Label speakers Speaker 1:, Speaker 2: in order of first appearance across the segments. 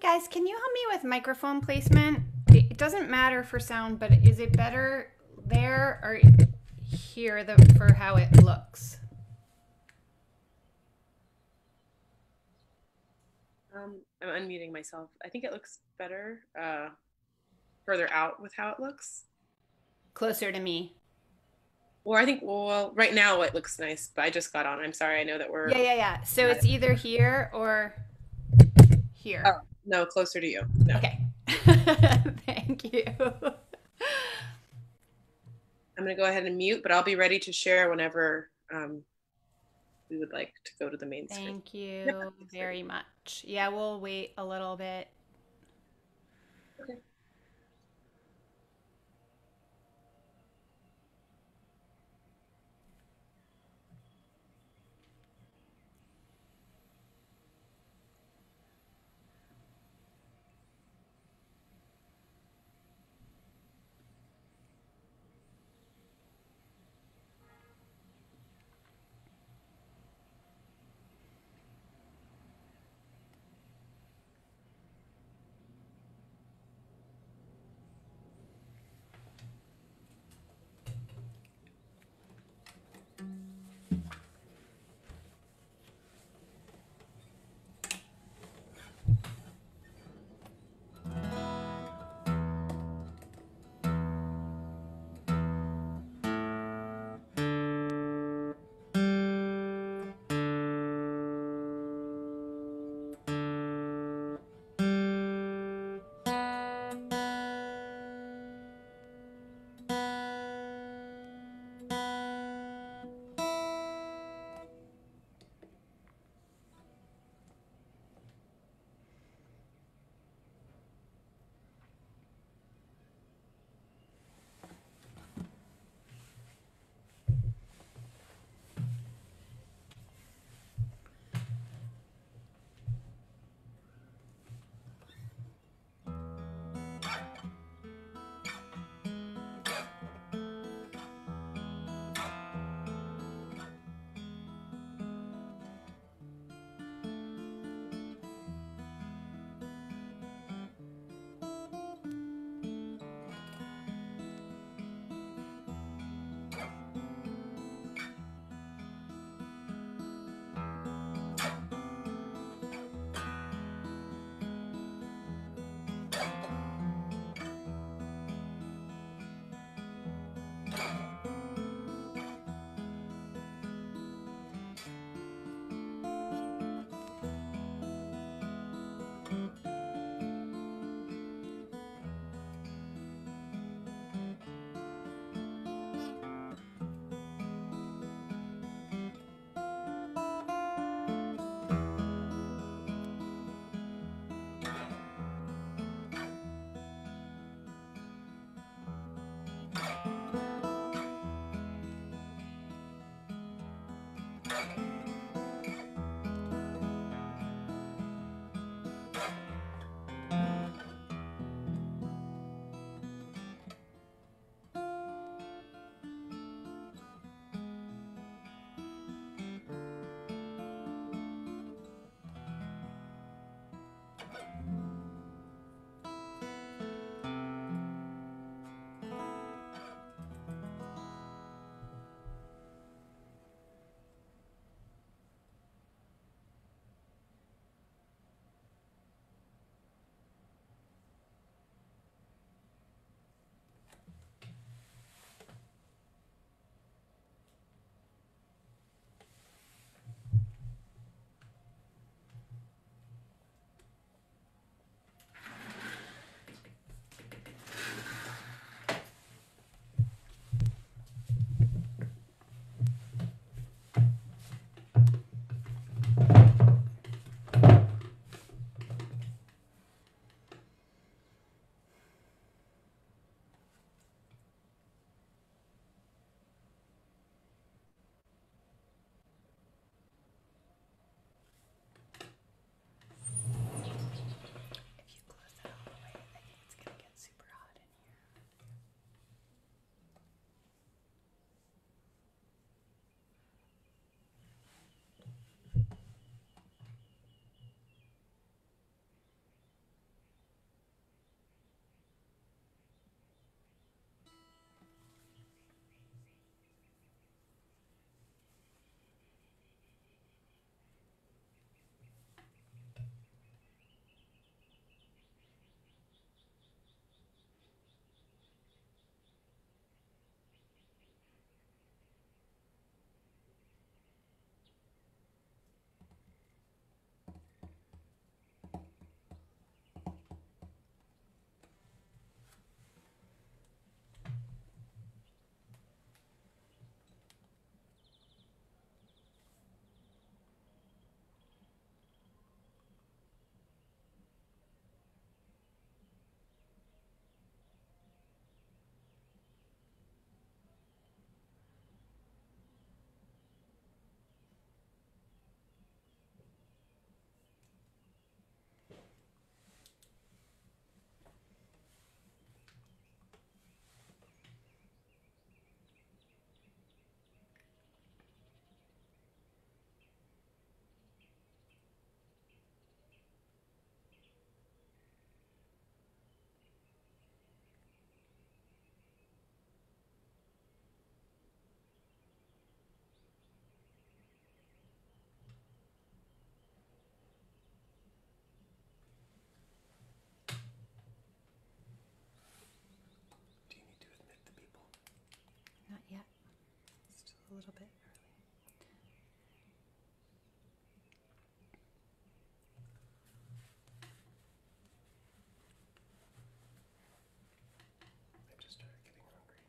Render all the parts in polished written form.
Speaker 1: guys, can you help me with microphone placement? It doesn't matter for sound, but is it better there or here for how it looks?
Speaker 2: I'm unmuting myself. I think it looks better further out with how it looks.
Speaker 1: Closer to me.
Speaker 2: Or I think, well, right now it looks nice, but I just got on. I'm sorry. I know that
Speaker 1: Yeah, yeah, yeah. So it's either here or
Speaker 2: Oh,
Speaker 1: here.
Speaker 2: no, closer to you. No.
Speaker 1: Okay. Thank you.
Speaker 2: I'm going to go ahead and mute, but I'll be ready to share whenever we would like to go to the main screen.
Speaker 1: Thank
Speaker 2: Yep,
Speaker 1: you very much. Yeah, we'll wait a little bit.
Speaker 2: okay.
Speaker 1: little bit early.
Speaker 3: I just started getting hungry.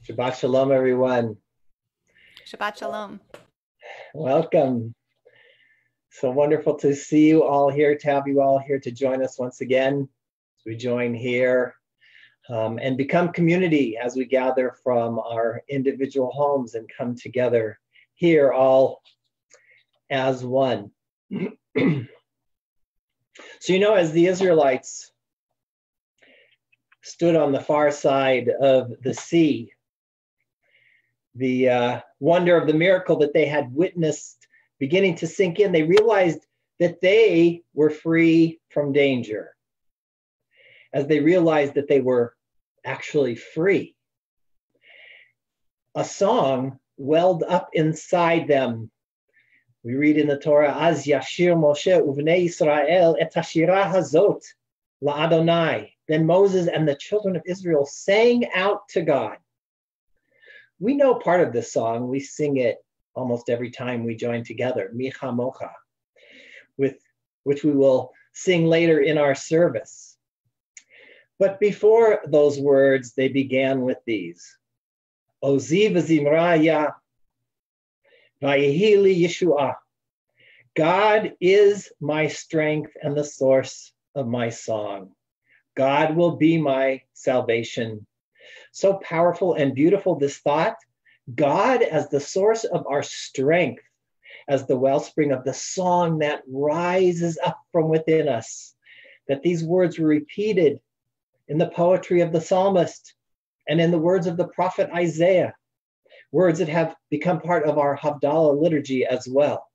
Speaker 4: Shabbat Shalom, everyone.
Speaker 1: Shabbat Shalom.
Speaker 4: Welcome. So wonderful to see you all here, to have you all here to join us once again as we join here and become community as we gather from our individual homes and come together here all as one. So, as the Israelites stood on the far side of the sea, the wonder of the miracle that they had witnessed beginning to sink in, they realized that they were free from danger. As they realized that they were actually free, a song welled up inside them. We read in the Torah, Az yashir Moshe uvnei Yisrael et hashirah hazot la'Adonai. Then Moses and the children of Israel sang out to God. We know part of this song. We sing it almost every time we join together, Micha Mocha, with which we will sing later in our service. But before those words, they began with these. Ozi v'zimraya v'yehi li Yeshua. God is my strength and the source of my song. God will be my salvation. So powerful and beautiful this thought. God as the source of our strength, as the wellspring of the song that rises up from within us. That these words were repeated in the poetry of the psalmist and in the words of the prophet Isaiah, words that have become part of our Havdalah liturgy as well.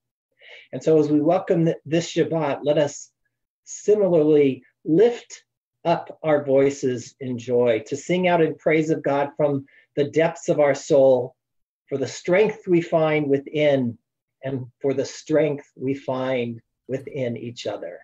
Speaker 4: And so as we welcome this Shabbat, let us similarly lift up our voices in joy, to sing out in praise of God from the depths of our soul, for the strength we find within and for the strength we find within each other.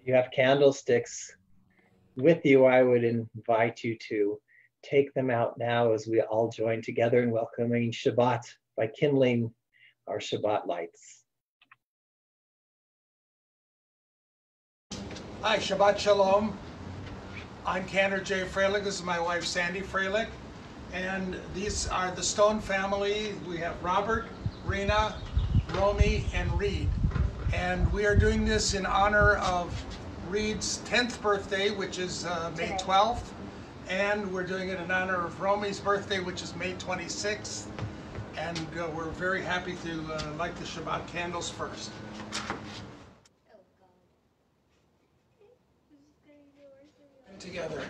Speaker 4: You have candlesticks with you, I would invite you to take them out now as we all join together in welcoming Shabbat by kindling our Shabbat lights.
Speaker 5: Hi, Shabbat Shalom. I'm Cantor J. Freilich. This is my wife, Sandy Freilich. And these are the Stone family. We have Robert, Rena, Romy, and Reed. And we are doing this in honor of Reed's 10th birthday, which is May 12th. And we're doing it in honor of Romi's birthday, which is May 26th. And we're very happy to light the Shabbat candles first. Together.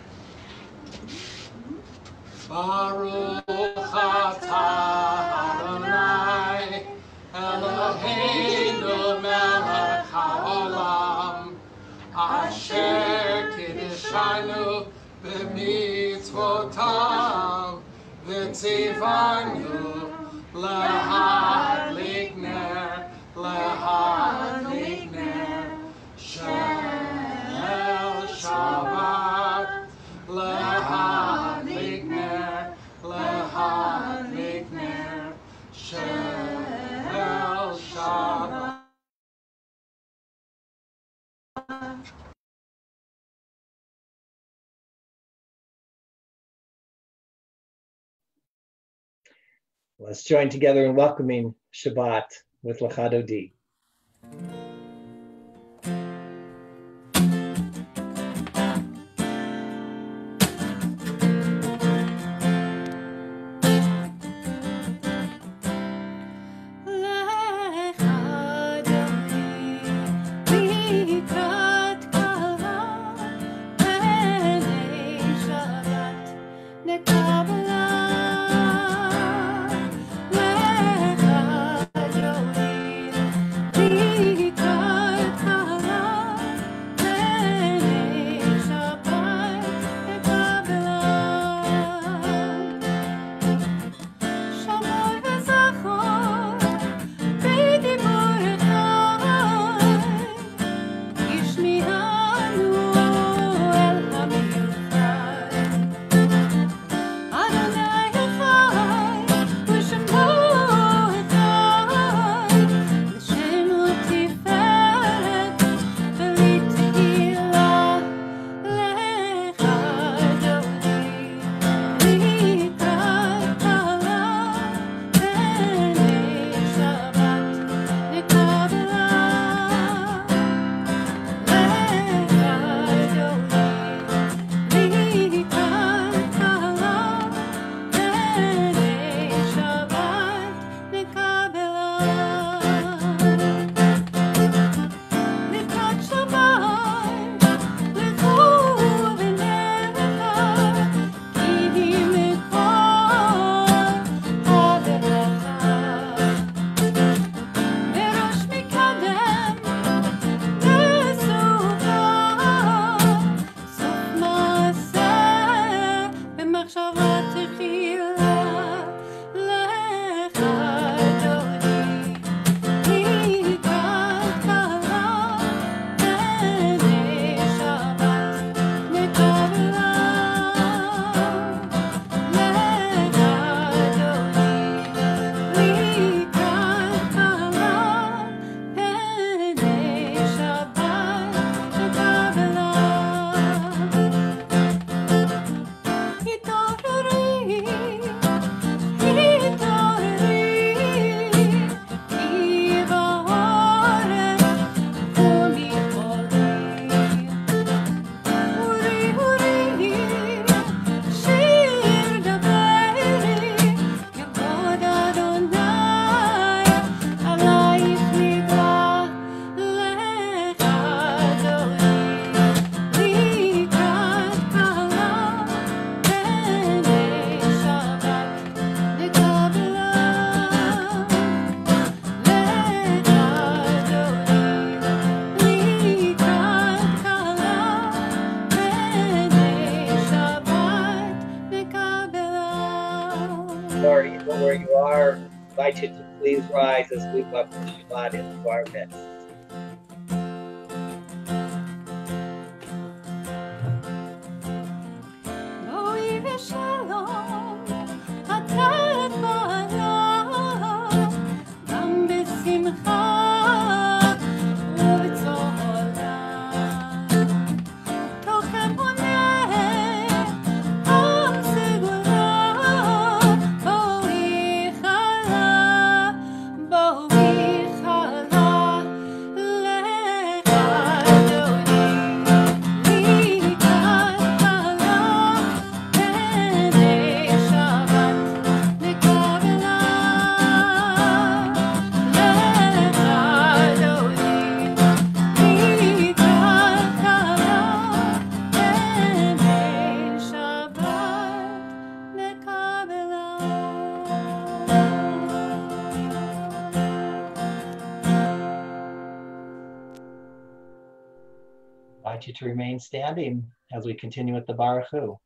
Speaker 5: Baruch atah Adonai Eloheinu melech haolam asher kiddushanu b'mitzvotav v'tzivanu lehadlik ner shel Shabbat lehadlik ner shel Shabbat.
Speaker 4: Let's join together in welcoming Shabbat with Lecha Dodi. Where you are, I invite you to please rise as we welcome Shabbat into our midst. invite you to remain standing as we continue with the Baruch Hu.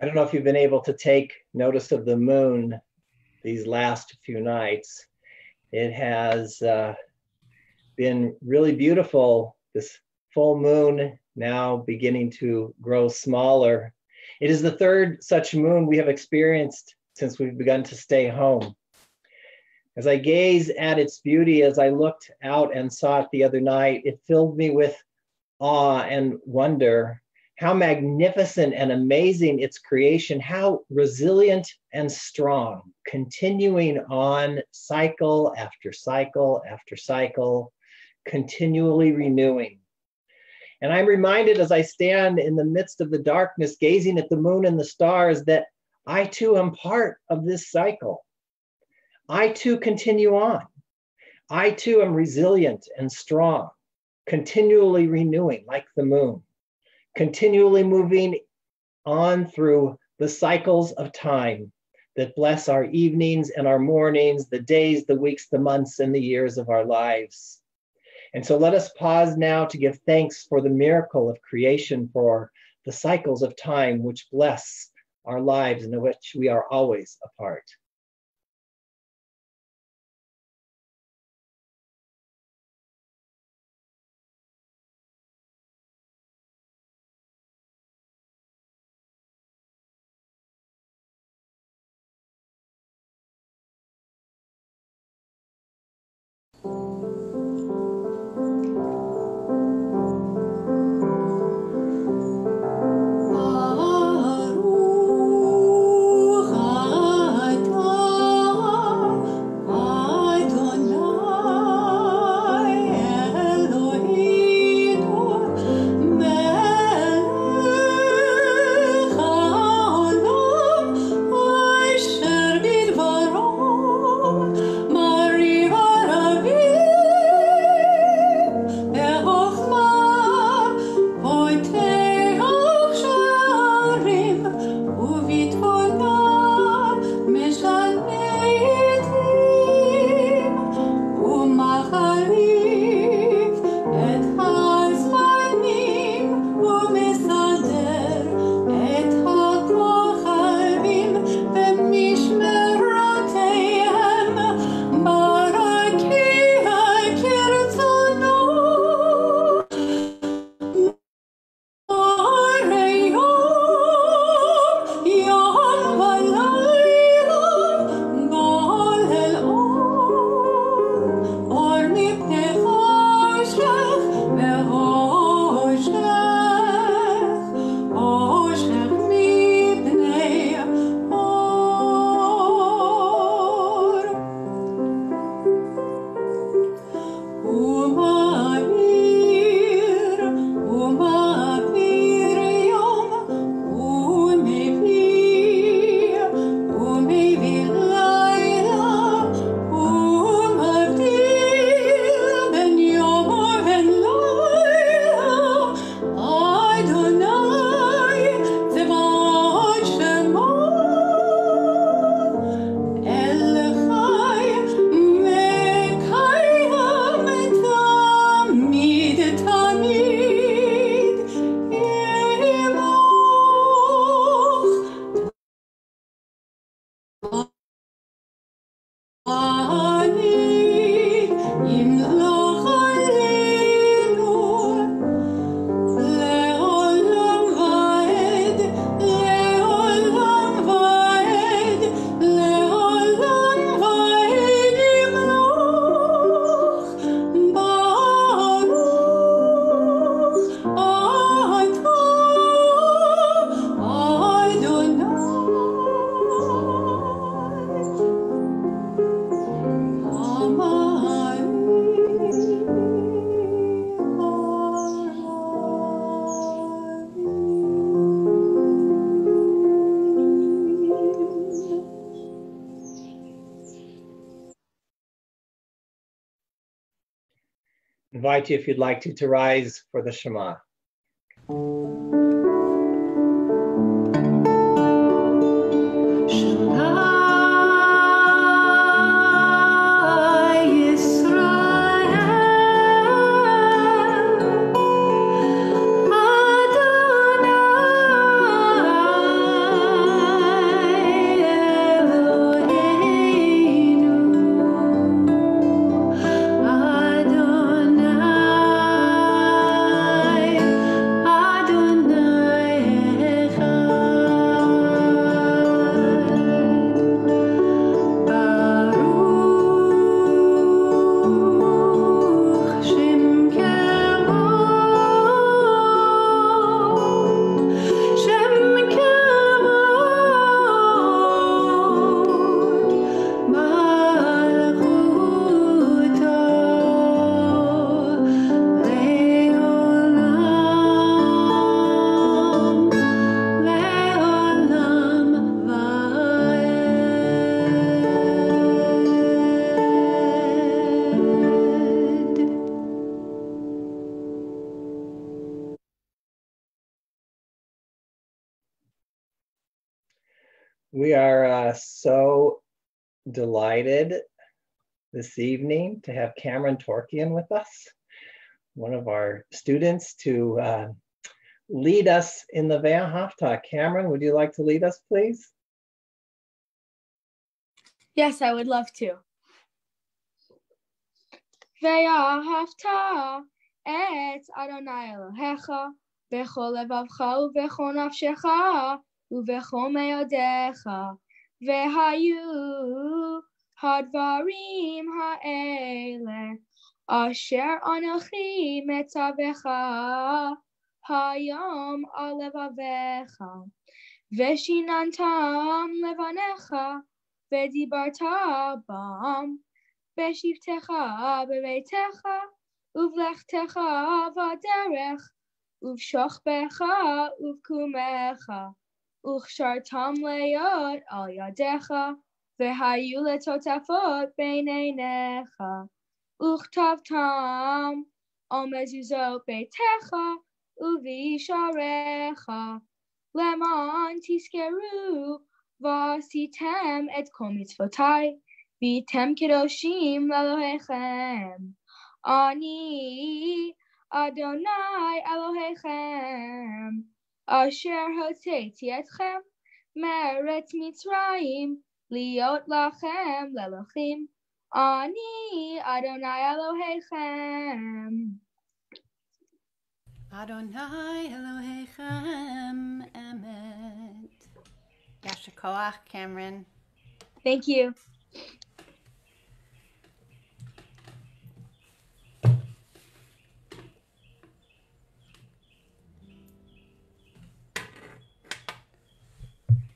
Speaker 4: I don't know if you've been able to take notice of the moon these last few nights. It has been really beautiful. This full moon now beginning to grow smaller. It is the third such moon we have experienced since we've begun to stay home. As I gaze at its beauty, as I looked out and saw it the other night, it filled me with awe and wonder. How magnificent and amazing its creation, how resilient and strong, continuing on cycle after cycle after cycle, continually renewing. And I'm reminded as I stand in the midst of the darkness, gazing at the moon and the stars, that I too am part of this cycle. I too continue on. I too am resilient and strong, continually renewing like the moon, continually moving on through the cycles of time that bless our evenings and our mornings, the days, the weeks, the months, and the years of our lives. And so let us pause now to give thanks for the miracle of creation, for the cycles of time which bless our lives and in which we are always a part. invite you, if you'd like to rise for the Shema. We are so delighted this evening to have Cameron Torkian with us, one of our students, to lead us in the Ve'ahavta. Cameron, would you like to lead us, please?
Speaker 6: Yes, I would love to. Ve'ahavta et Adonai Elohecha b'chol levavcha u'b'chol nafshecha u'b'chol me'odecha ve'hayu hadvarim ha'ele asher anochi metzavecha hayom al levavecha ve'shinantam levanecha ve'dibarta bam Beshivtecha beveitecha uvlechtecha vaderech uvshochbecha uvkumecha uchshartam leyot al yadecha vehayu letotafot beineinecha uchtavtam al mezuzot beitecha uvisharecha leman tiskeru vasitem et kol mitzvotai Vitem kedoshim Elohechem. Ani Adonai Elohechem. Asher hoteti etchem me'eretz Mitzrayim liot lachem lelochim. Ani Adonai Elohechem.
Speaker 1: Adonai Elohechem Emet. Yasher Koach, Cameron.
Speaker 6: Thank you.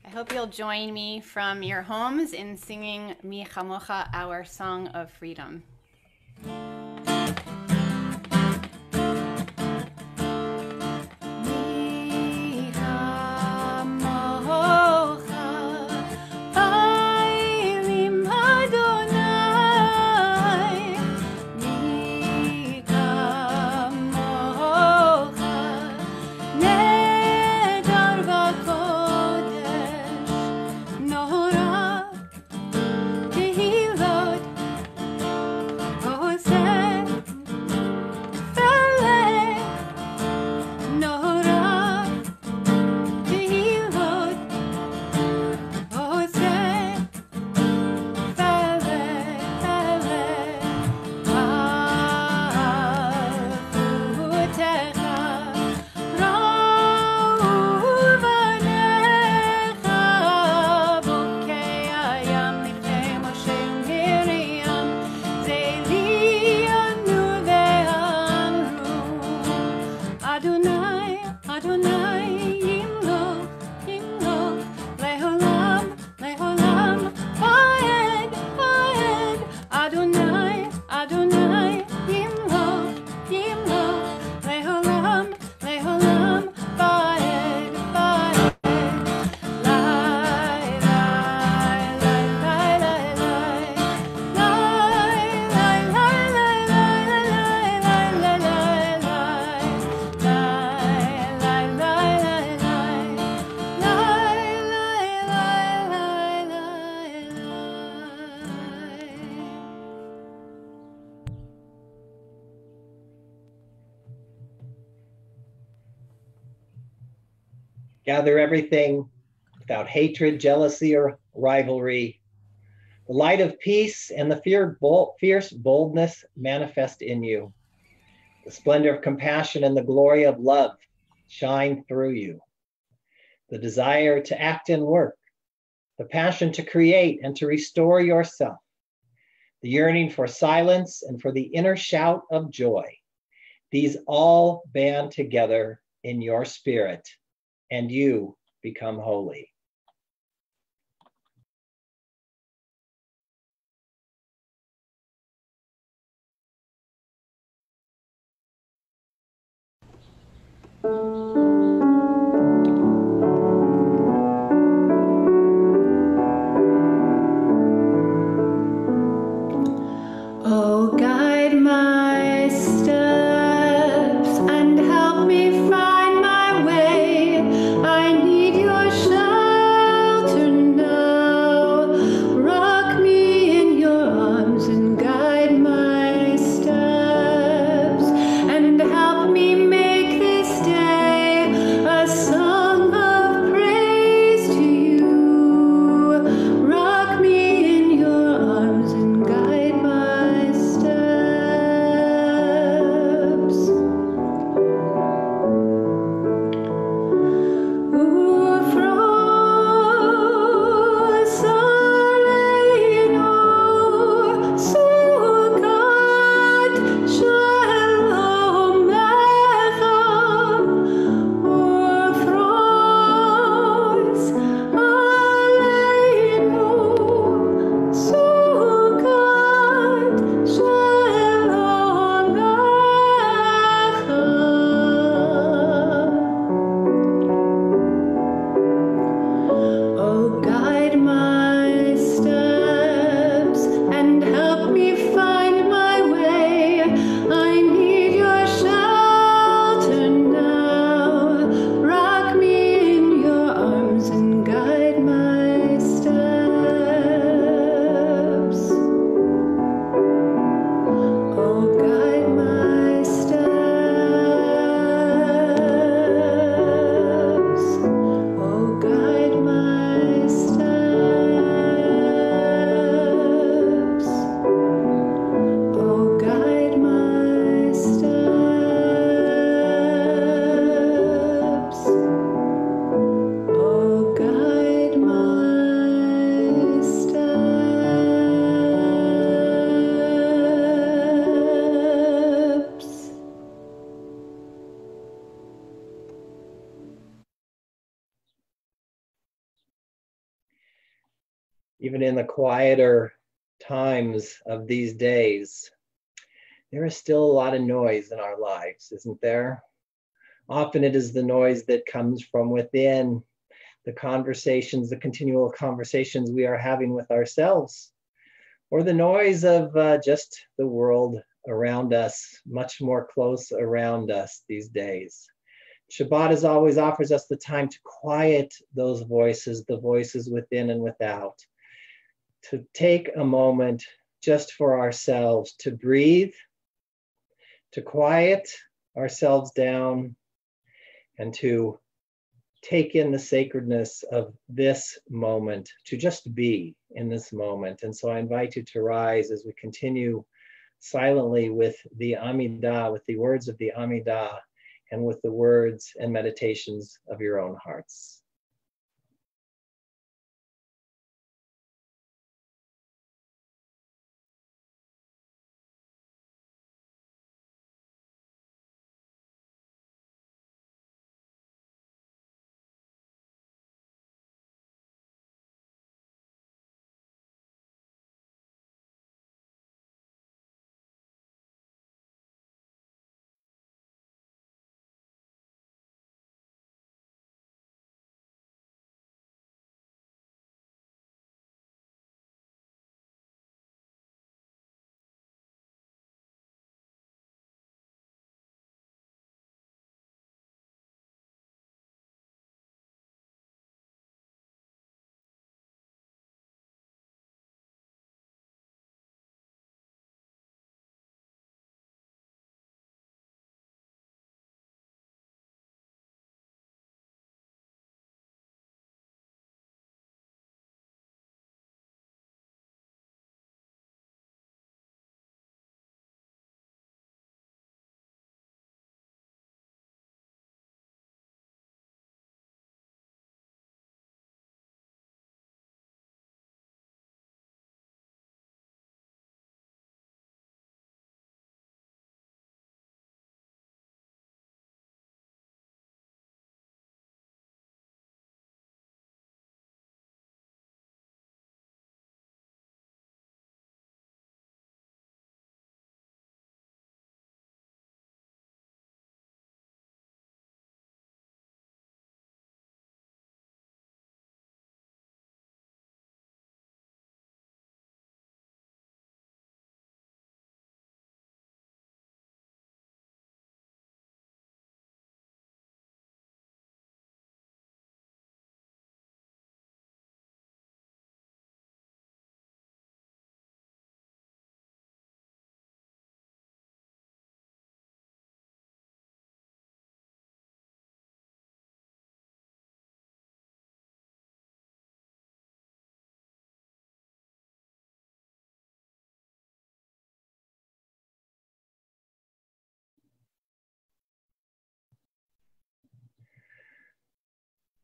Speaker 1: I hope you'll join me from your homes in singing Mi Chamocha, our song of freedom.
Speaker 4: Gather everything without hatred, jealousy, or rivalry. The light of peace and the fierce boldness manifest in you. The splendor of compassion and the glory of love shine through you. The desire to act and work, the passion to create and to restore yourself, the yearning for silence and for the inner shout of joy. These all band together in your spirit, and you become holy.
Speaker 1: Oh, guide my steps and help me find my way. I need your shelter now. Rock me in your arms and guide my steps and help me make this day a song of praise to you. Rock me in your arms and guide my steps. Ufros, Aleinu, Sukkot, Shalom Lecha. Ufros, Aleinu, Sukkot, Shalom Lecha. Oh, guide my steps and help me find my way. I need your shelter now. Rock me in your arms and guide my steps. Oh, guide my steps. Oh, guide my steps. Oh, guide my steps. Oh, guide my steps.
Speaker 4: Even in the quieter times of these days, there is still a lot of noise in our lives, isn't there? Often it is the noise that comes from within, the conversations, the continual conversations we are having with ourselves, or the noise of just the world around us, much more close around us these days. Shabbat as always offers us the time to quiet those voices, the voices within and without, to take a moment just for ourselves, to breathe, to quiet ourselves down, and to take in the sacredness of this moment, to just be in this moment. And so I invite you to rise as we continue silently with the Amidah, with the words of the Amidah, and with the words and meditations of your own hearts.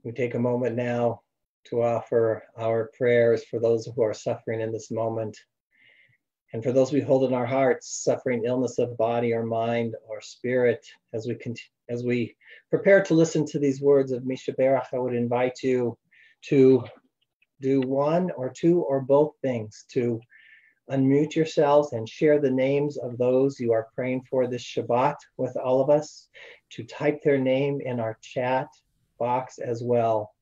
Speaker 4: We take a moment now to offer our prayers for those who are suffering in this moment, and for those we hold in our hearts, suffering illness of body or mind or spirit. As we prepare to listen to these words of Shebeirach, I would invite you to do one or two or both things, to unmute yourselves and share the names of those you are praying for this Shabbat with all of us, to type their name in our chat box as well.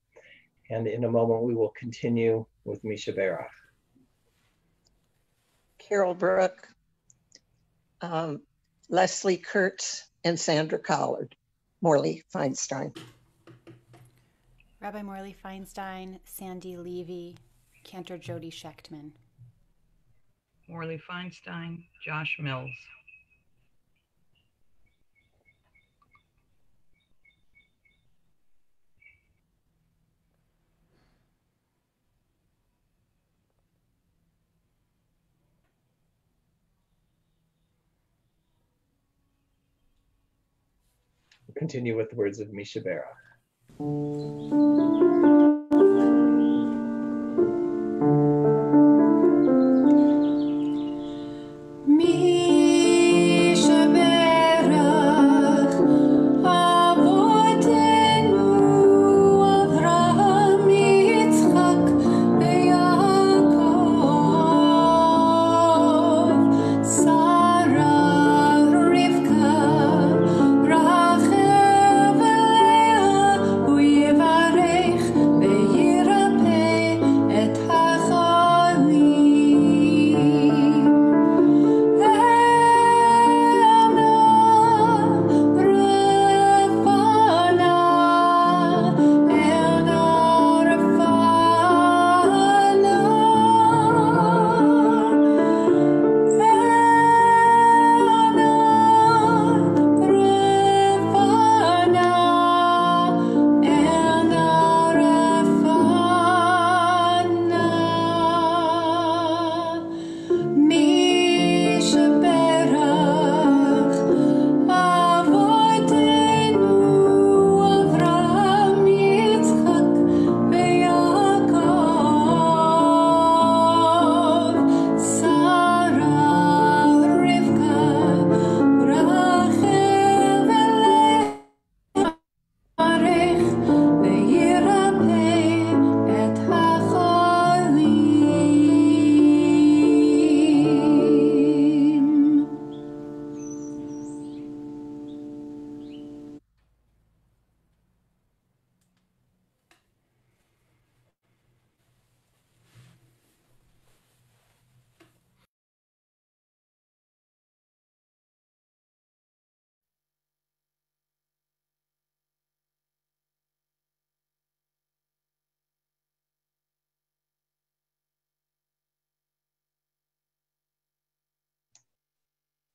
Speaker 4: And in a moment, we will continue with Shebeirach.
Speaker 7: Carol Brook, Leslie Kurtz, and Sandra Collard. Morley Feinstein.
Speaker 1: Rabbi Morley Feinstein, Sandy Levy, Cantor Jody Schechtman.
Speaker 8: Morley Feinstein, Josh Mills.
Speaker 4: We'll continue with the words of Shebeirach.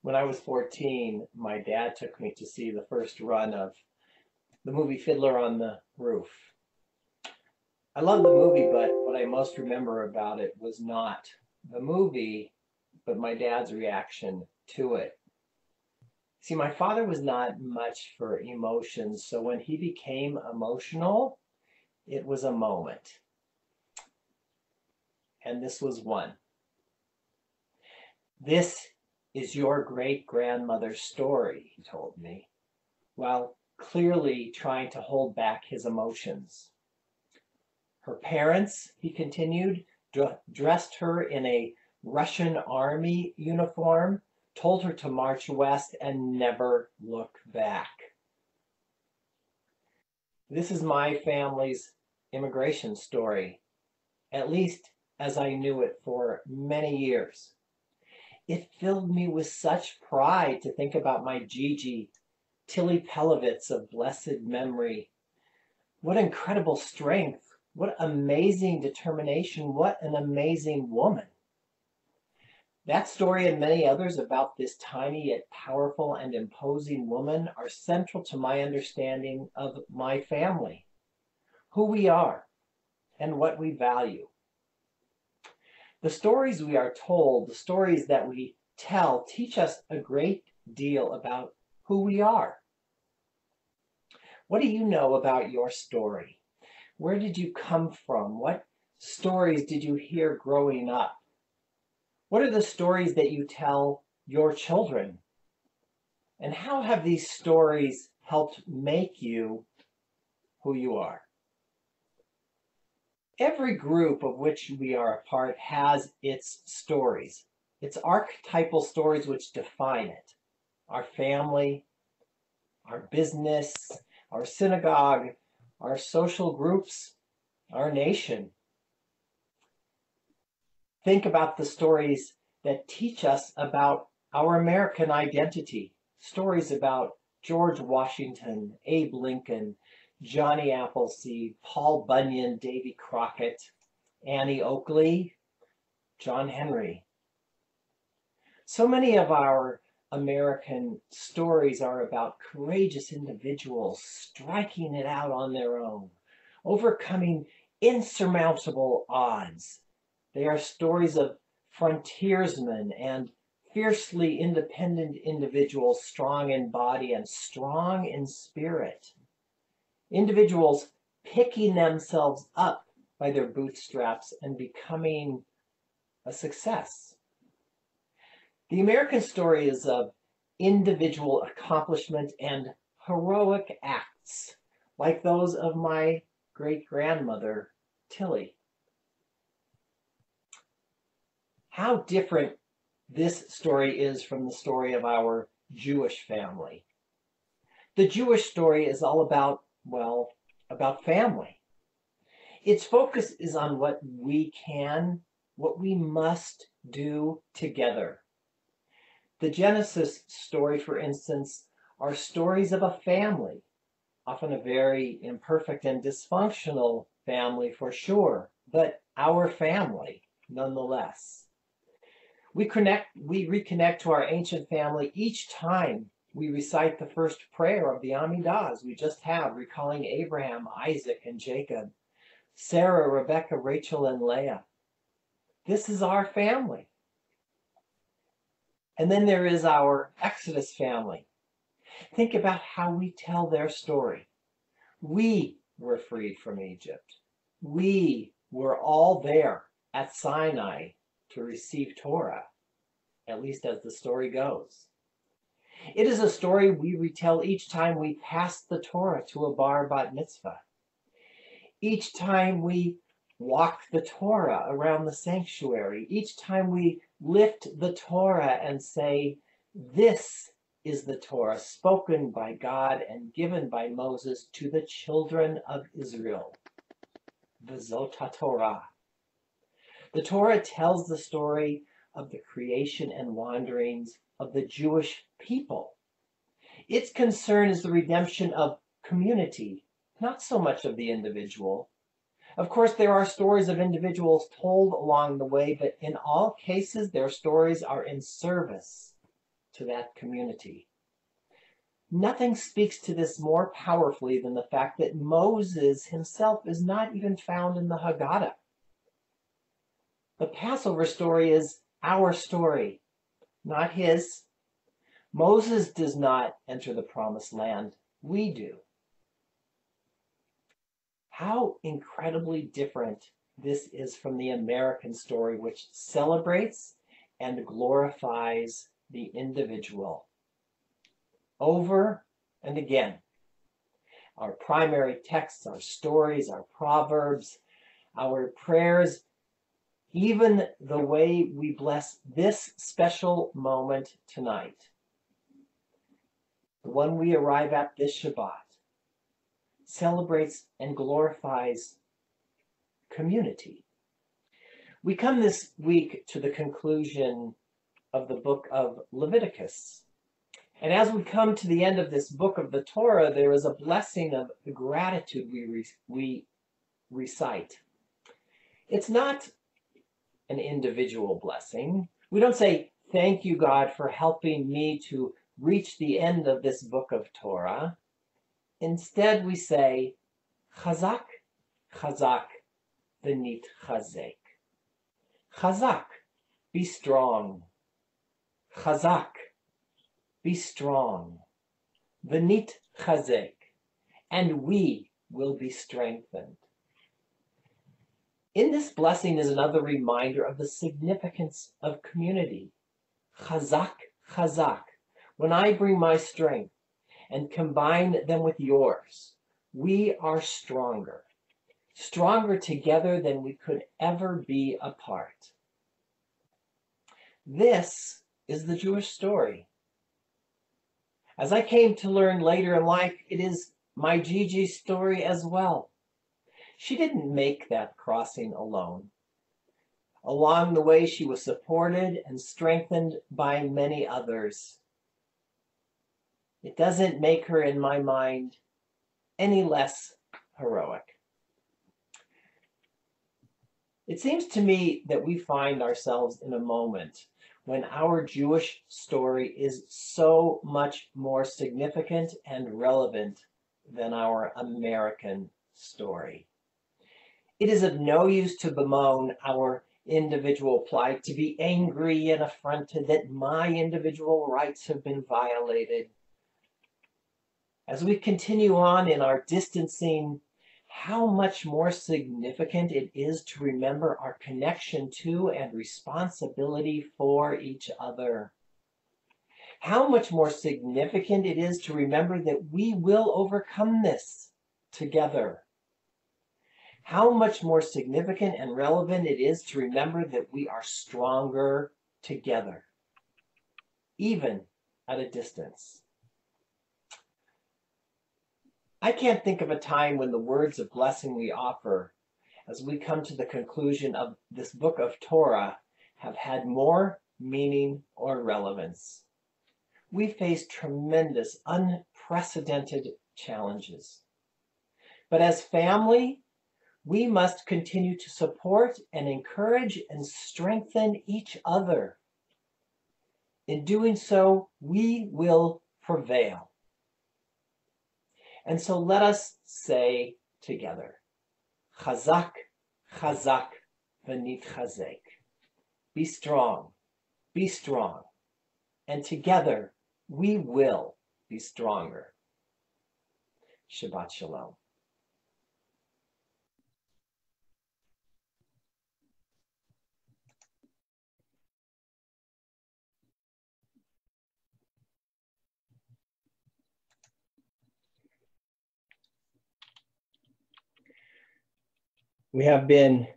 Speaker 4: When I was 14, my dad took me to see the first run of the movie Fiddler on the Roof. I love the movie, but what I most remember about it was not the movie, but my dad's reaction to it. See, my father was not much for emotions, so when he became emotional, it was a moment. And this was one. This is your great-grandmother's story, he told me, while clearly trying to hold back his emotions. Her parents, he continued, dressed her in a Russian army uniform, told her to march west and never look back. This is my family's immigration story, at least as I knew it for many years. It filled me with such pride to think about my Gigi, Tilly Pelovitz of blessed memory. What incredible strength, what amazing determination, what an amazing woman. That story and many others about this tiny yet powerful and imposing woman are central to my understanding of my family, who we are, and what we value. The stories we are told, the stories that we tell, teach us a great deal about who we are. What do you know about your story? Where did you come from? What stories did you hear growing up? What are the stories that you tell your children? And how have these stories helped make you who you are? Every group of which we are a part has its stories, its archetypal stories which define it. Our family, our business, our synagogue, our social groups, our nation. Think about the stories that teach us about our American identity. Stories about George Washington, Abe Lincoln, Johnny Appleseed, Paul Bunyan, Davy Crockett, Annie Oakley, John Henry. So many of our American stories are about courageous individuals striking it out on their own, overcoming insurmountable odds. They are stories of frontiersmen and fiercely independent individuals, strong in body and strong in spirit. Individuals picking themselves up by their bootstraps and becoming a success. The American story is of individual accomplishment and heroic acts, like those of my great-grandmother, Tilly. How different this story is from the story of our Jewish family. The Jewish story is all about, well, about family. Its focus is on what we can, what we must do together. The Genesis story, for instance, are stories of a family, often a very imperfect and dysfunctional family for sure, but our family nonetheless. We reconnect to our ancient family each time we recite the first prayer of the Amidah, as we just have, recalling Abraham, Isaac, and Jacob, Sarah, Rebecca, Rachel, and Leah. This is our family. And then there is our Exodus family. Think about how we tell their story. We were freed from Egypt. We were all there at Sinai to receive Torah, at least as the story goes. It is a story we retell each time we pass the Torah to a bar bat mitzvah. Each time we walk the Torah around the sanctuary. Each time we lift the Torah and say, this is the Torah spoken by God and given by Moses to the children of Israel. V'zot HaTorah. The Torah tells the story of the creation and wanderings of the Jewish people. Its concern is the redemption of community, not so much of the individual. Of course, there are stories of individuals told along the way, but in all cases, their stories are in service to that community. Nothing speaks to this more powerfully than the fact that Moses himself is not even found in the Haggadah. The Passover story is our story, not his. Moses does not enter the promised land. We do. How incredibly different this is from the American story, which celebrates and glorifies the individual. Over and again, our primary texts, our stories, our proverbs, our prayers, even the way we bless this special moment tonight, the one we arrive at this Shabbat, celebrates and glorifies community. We come this week to the conclusion of the book of Leviticus. And as we come to the end of this book of the Torah, there is a blessing of gratitude we recite. It's not an individual blessing. We don't say, thank you, God, for helping me to reach the end of this book of Torah. Instead, we say, Chazak, Chazak, v'nit chazek. Chazak, be strong. Chazak, be strong. V'nit chazek, and we will be strengthened. In this blessing is another reminder of the significance of community. Chazak, chazak. When I bring my strength and combine them with yours, we are stronger. Stronger together than we could ever be apart. This is the Jewish story. As I came to learn later in life, it is my Gigi's story as well. She didn't make that crossing alone. Along the way, she was supported and strengthened by many others. It doesn't make her, in my mind, any less heroic. It seems to me that we find ourselves in a moment when our Jewish story is so much more significant and relevant than our American story. It is of no use to bemoan our individual plight, to be angry and affronted that my individual rights have been violated. As we continue on in our distancing, how much more significant it is to remember our connection to and responsibility for each other. How much more significant it is to remember that we will overcome this together. How much more significant and relevant it is to remember that we are stronger together, even at a distance. I can't think of a time when the words of blessing we offer as we come to the conclusion of this book of Torah have had more meaning or relevance. We face tremendous, unprecedented challenges. But as family, we must continue to support and encourage and strengthen each other. In doing so, we will prevail. And so let us say together, Chazak, Chazak, v'nitchazek. Be strong, and together we will be stronger. Shabbat Shalom. We have been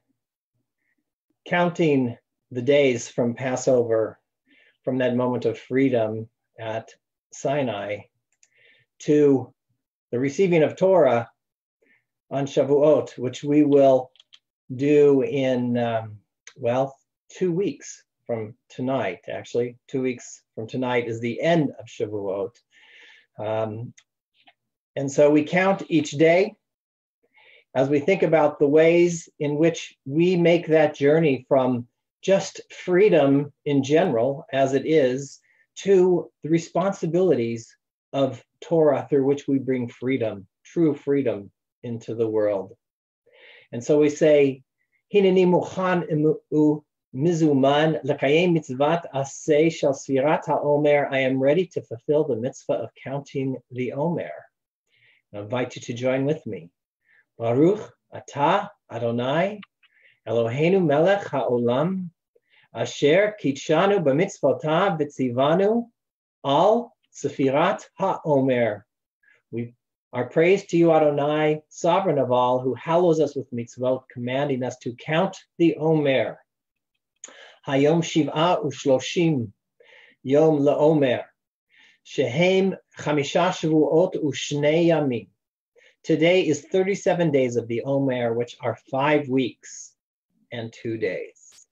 Speaker 4: counting the days from Passover, from that moment of freedom at Sinai, to the receiving of Torah on Shavuot, which we will do in, 2 weeks from tonight. Actually, 2 weeks from tonight is the end of Shavuot. And so we count each day as we think about the ways in which we make that journey from just freedom in general, as it is, to the responsibilities of Torah through which we bring freedom, true freedom, into the world. And so we say, Hineni muchan mizuman l'kayem mitzvat aseh shel sfirat ha'omer. I am ready to fulfill the mitzvah of counting the Omer. I invite you to join with me. Baruch atah Adonai Eloheinu melech ha'olam asher kitshanu b'mitzvotav v'tzivanu al sefirat ha'omer. We are praised to you, Adonai, sovereign of all, who hallows us with mitzvot, commanding us to count the Omer. Hayom shiv'a u'shloshim yom le'omer shehem chamisha shavuot u'shnei yamim. Today is 37 days of the Omer, which are 5 weeks and 2 days.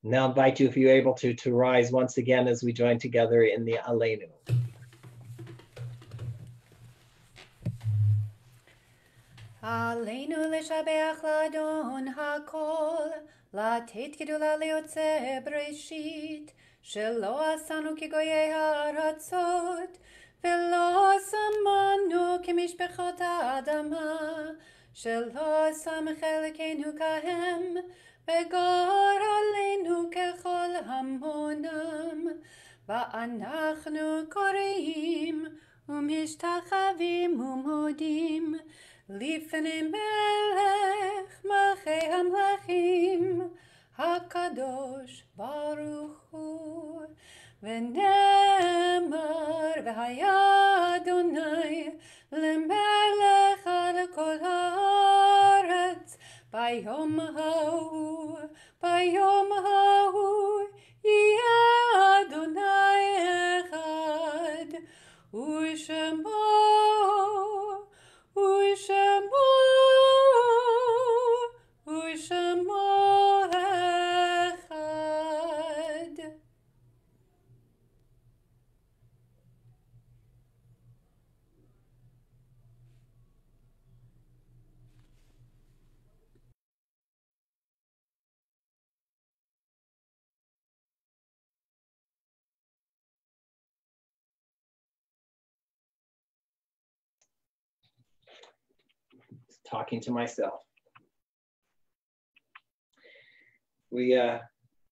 Speaker 4: Now I invite you, if you're able to rise once again as we join together in the Aleinu.
Speaker 1: Aleinu l'shabeach l'Adon hakol, לתת גדולה ליוצא בראשית, שלא עשנו כגויי הארצות, ולא שמנו כמשפחות האדמה, שלא שם חלקנו כהם, וגור עלינו ככל המונם, ואנחנו קוראים ומשתחווים ומודים,
Speaker 9: לפני מלך מלכי המלכים, הקדוש ברוך הוא. ונאמר, והיה אדוני למלך על כל הארץ, ביום ההוא, ביום ההוא, יהיה אדוני אחד, ושמו, ושמו, ושמו אחד.
Speaker 4: Talking to myself. We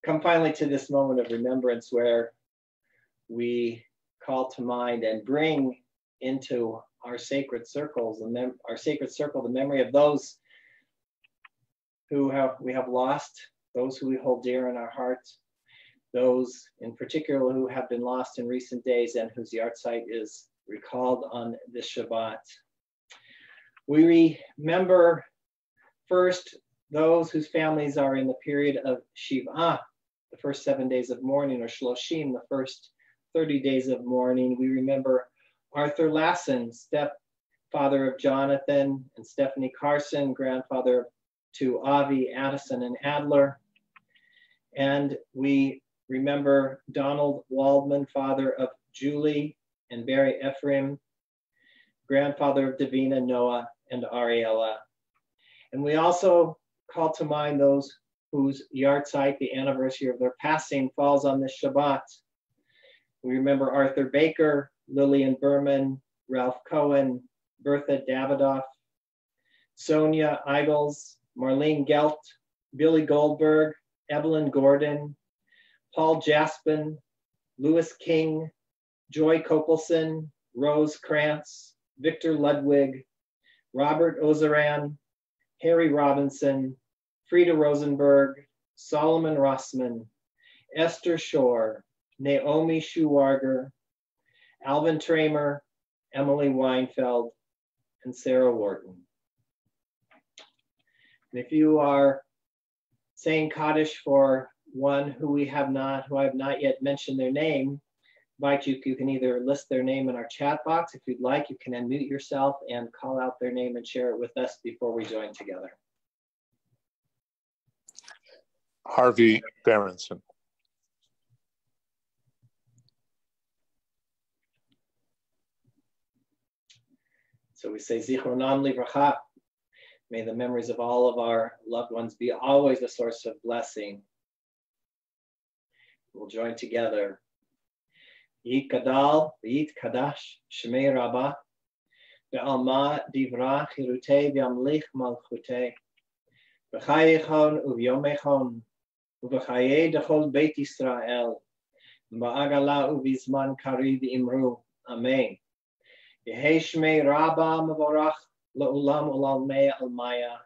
Speaker 4: come finally to this moment of remembrance where we call to mind and bring into our sacred circles, our sacred circle, the memory of those who we have lost, those who we hold dear in our hearts, those in particular who have been lost in recent days and whose yahrzeit is recalled on this Shabbat. We remember first those whose families are in the period of Shiv'ah, the first 7 days of mourning, or Shloshim, the first 30 days of mourning. We remember Arthur Lassen, stepfather of Jonathan, and Stephanie Carson, grandfather to Avi, Addison, and Adler. And we remember Donald Waldman, father of Julie and Barry Ephraim, grandfather of Davina, Noah, and Ariella. And we also call to mind those whose yahrzeit, the anniversary of their passing, falls on this Shabbat. We remember Arthur Baker, Lillian Berman, Ralph Cohen, Bertha Davidoff, Sonia Eigels, Marlene Gelt, Billy Goldberg, Evelyn Gordon, Paul Jaspin, Louis King, Joy Copelson, Rose Krantz, Victor Ludwig, Robert Ozeran, Harry Robinson, Frida Rosenberg, Solomon Rossman, Esther Shore, Naomi Schuwarger, Alvin Tramer, Emily Weinfeld, and Sarah Wharton. And if you are saying Kaddish for one who I have not yet mentioned their name, invite you can either list their name in our chat box. If you'd like, you can unmute yourself and call out their name and share it with us before we join together.
Speaker 10: Harvey Berenson.
Speaker 4: So we say Zichronam Livracha. May the memories of all of our loved ones be always a source of blessing. We'll join together. Yit Kadal, Yit Kadash, Shemei Rabbah, Ve'alma Divra Chirutei V'amlich Malchutei, V'chayechon Uvyomechon, U'v'chayei Dechol Beit Yisrael, V'agala Uvizman Kariv Imru, Amen. Yehei Shmei Rabbah Mavorach, La'ulam Ulalmei Almaya,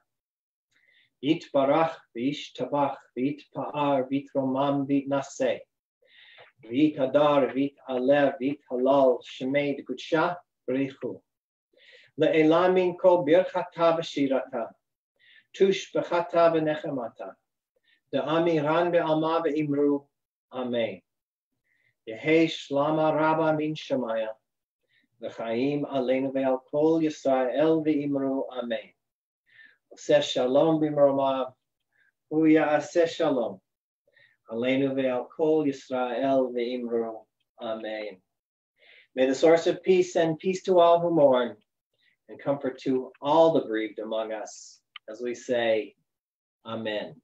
Speaker 4: Yit Barach, V'ish Tabach, V'it Pa'ar, V'it Romam, V'it Naseh, V'it Hadar, V'it Alev, V'it Halal, Shemei D'Kudsha, B'richu. Le'elamin kol birchata v'shirata, tush b'chata v'nechemata, de'amiran be'alma v'imru, Amen. Yehei shlama rabba min shemaya, v'chaim aleinu ve'al kol Yisrael v'imru, Amen. Oseh shalom b'mromav, hu ya'aseh shalom. Aleinu ve'al kol Yisrael ve'imru. Amen. May the source of peace send peace to all who mourn and comfort to all the bereaved among us as we say, Amen.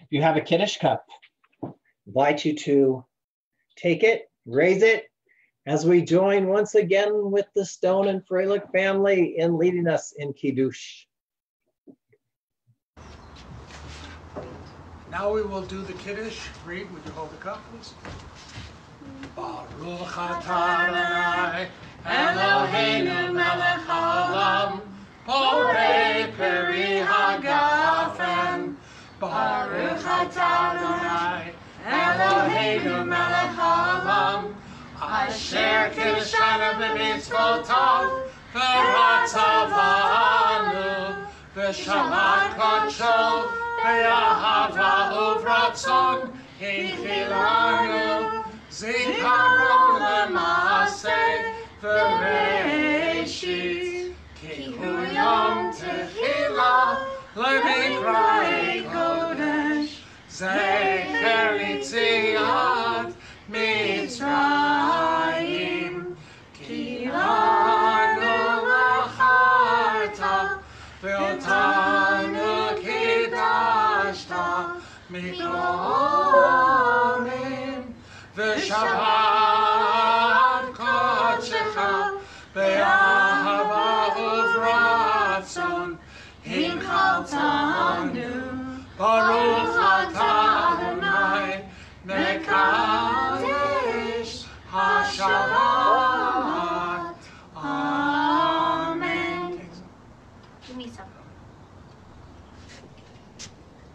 Speaker 4: If you have a Kiddush cup, I invite you to take it, raise it, as we join once again with the Stone and Freilich family in leading us in Kiddush.
Speaker 5: Now we will do the Kiddush. Reed, would you hold the cup, please? Baruch atah Adonai, Eloheinu melech haolam, borei peri hagafen. Baruch atah Adonai, Eloheinu melech haolam, asher kiddushanu b'mitzvotav, v'ratzavanu, v'shamat kodsho, v'yahava uvratzon, hinchilanu, zikaron l'maaseh, v'reishit, ki hu yom tehillah, le'mikra'ei kodesh, zecher yitziat Mitzrayim, ki lanu lacharta, ve'otanu kidashta, mikol amim, ve'shabbat kodshecha, ve'ahava uvratzon, hinchaltanu, baruch atah Adonai, mekadesh hashabbat. Amen.
Speaker 6: Give me some.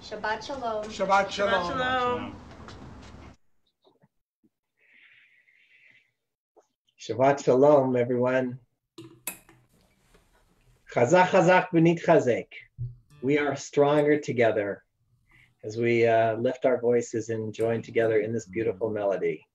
Speaker 6: Shabbat shalom.
Speaker 5: Shabbat shalom.
Speaker 2: Shalom.
Speaker 4: Shabbat shalom, everyone. Chazak chazak v'nitchazek. We are stronger together as we lift our voices and join together in this beautiful melody.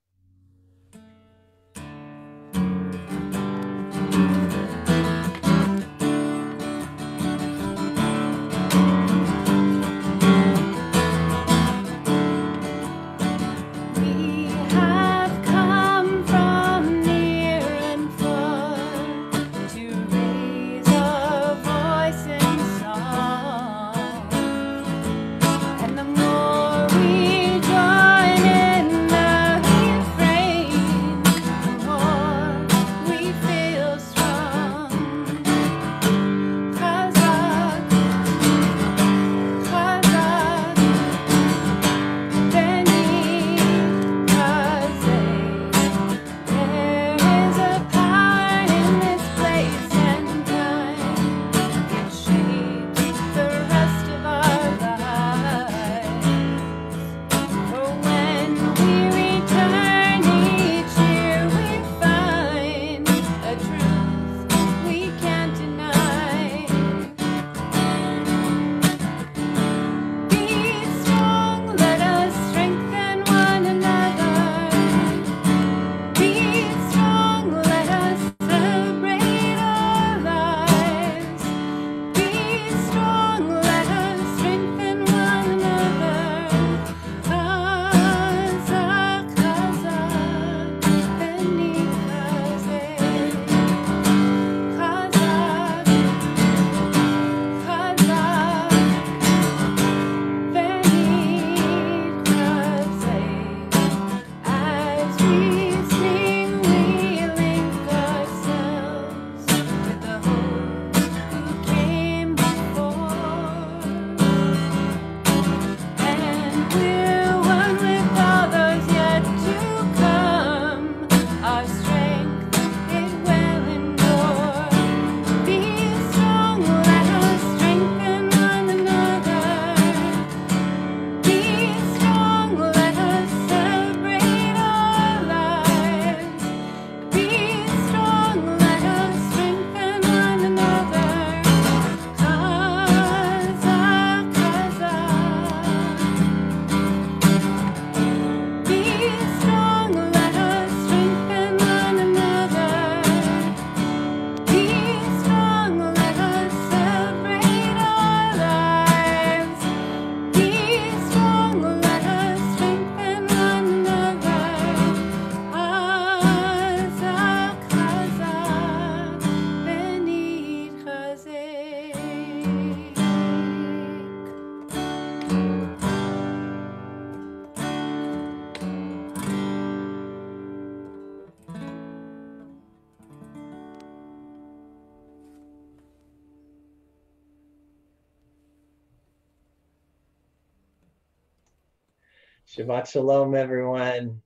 Speaker 4: Shabbat shalom, everyone.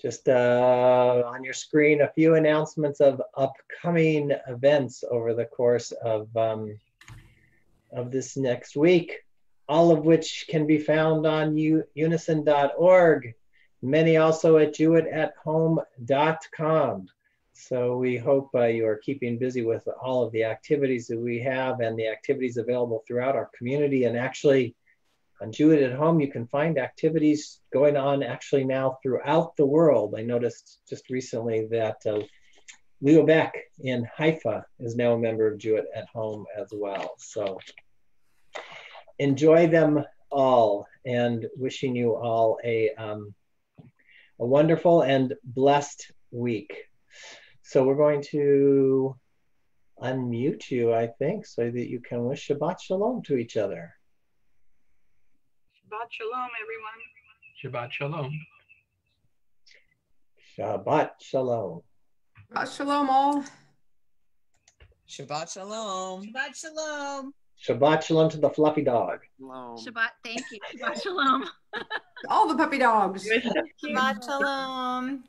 Speaker 4: Just on your screen, a few announcements of upcoming events over the course of this next week, all of which can be found on unison.org, many also at jewittathome.com. So we hope you are keeping busy with all of the activities that we have and the activities available throughout our community. And actually, on Jewett at Home, you can find activities going on actually now throughout the world. I noticed just recently that Leo Beck in Haifa is now a member of Jewett at Home as well. So enjoy them all, and wishing you all a wonderful and blessed week. So we're going to unmute you, I think, so that you can wish Shabbat Shalom to each other.
Speaker 8: Shabbat Shalom, everyone.
Speaker 3: Shabbat Shalom.
Speaker 4: Shabbat Shalom.
Speaker 9: Shabbat Shalom all.
Speaker 11: Shabbat Shalom.
Speaker 12: Shabbat Shalom.
Speaker 4: Shabbat Shalom to the fluffy dog.
Speaker 6: Shabbat, thank you. Shabbat Shalom.
Speaker 9: All the puppy dogs.
Speaker 1: Shabbat Shalom.